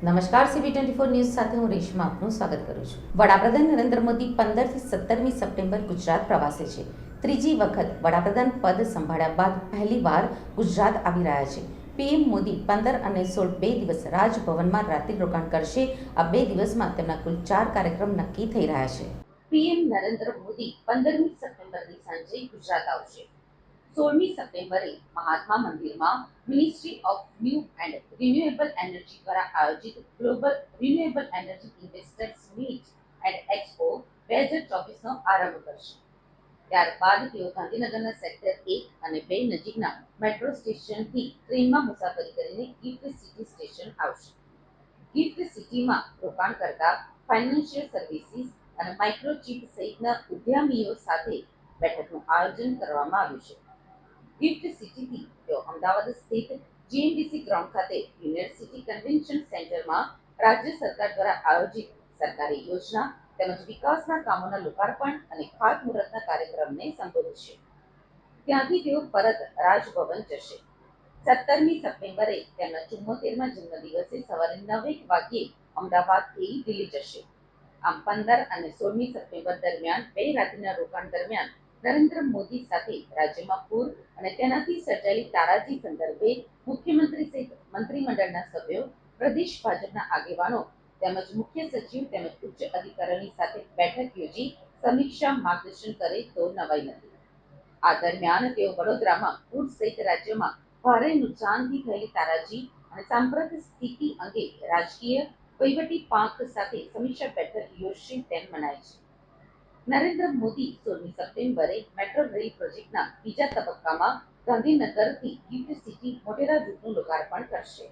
નમસ્કાર, CB24 news સાથે હું રેશમા આપનું સ્વાગત કરું છું. વડાપ્રધાન નરેન્દ્ર મોદી 15 થી 17મી સપ્ટેમ્બર ગુજરાત પ્રવાસે છે. ત્રીજી વખત વડાપ્રધાન પદ સંભાળ્યા બાદ પહેલીવાર ગુજરાત આવી રહ્યા છે. પીએમ મોદી 15 અને 16 બે દિવસ રાજભવનમાં રાત્રિ રોકાણ કરશે. આ 2 દિવસમાં તેમના કુલ 4 કાર્યક્રમ નક્કી થઈ રહ્યા છે. પીએમ નરેન્દ્ર મોદી 15મી સપ્ટેમ્બરની સાંજે ગુજરાત આવશે. 16મી સપ્ટેમ્બરે મહાત્મા મંદિરમાં ministry of new and renewable energy દ્વારા આયોજિત global renewable energy investors meet and expo 2024નો આરંભ કરશે. ત્યારબાદ તેઓ ગાંધીનગરના સેક્ટર 1 અને 2 નજીકના મેટ્રો સ્ટેશનથી ટ્રેનમાં મુસાફરી કરીને ગિફ્ટ સિટી સ્ટેશન આવશે. ગિફ્ટ સિટીમાં રોકાણ કરતા ફાઇનાન્શિયલ સર્વિસીસ અને માઇક્રોચિપ સહિતના ઉદ્યમીઓ સાથે બેઠકનું આયોજન કરવામાં આવ્યું છે. ગિફ્ટ સિટીથી તેઓ અમદાવાદ સ્થિત GMDC ગ્રાઉન્ડ ખાતે યુનિવર્સિટી કન્વેન્શન સેન્ટરમાં રાજ્ય સરકાર દ્વારા આયોજિત સરકારી યોજના તેમજ વિકાસના કામોના લોકાર્પણ અને ખાતમુહૂર્તના કાર્યક્રમને સંબોધશે. ત્યાંથી તેઓ પરત રાજભવન જશે. 17મી સપ્ટેમ્બરે તેમના 74મા જન્મદિવસે સવારે 9 વાગ્યે અમદાવાદથી દિલ્હી જશે. આમ 15 અને 16મી સપ્ટેમ્બર દરમિયાન 2 રાત્રિના રોકાણ દરમિયાન નરેન્દ્ર મોદી સાથે રાજ્યમાં પૂર અને તેનાથી સર્જાયેલી તારાજી સંદર્ભે મુખ્યમંત્રી સહિત મંત્રીમંડળના સભ્યો, પ્રદેશ ભાજપના આગેવાનો તેમજ મુખ્ય સચિવ તેમજ ઉચ્ચ અધિકારીઓની સાથે બેઠક યોજી સમીક્ષા માર્ગદર્શન કરે તો નવાઈ નથી. આ દરમિયાન તેઓ વડોદરામાં પૂર સહિત રાજ્યમાં ભારે નુકસાનથી થયેલી તારાજી અને સાંપ્રત સ્થિતિ અંગે રાજકીય વહીવટી પાંખ સાથે સમીક્ષા બેઠક યોજશે તેમ મનાય છે. નરેન્દ્ર મોદી 16મી સપ્ટેમ્બરે મેટ્રો રેલ પ્રોજેક્ટના બીજા તબક્કામાં ગાંધીનગરથી ગિફ્ટ સિટી મોટેરા રૂટનું લોકાર્પણ કરશે.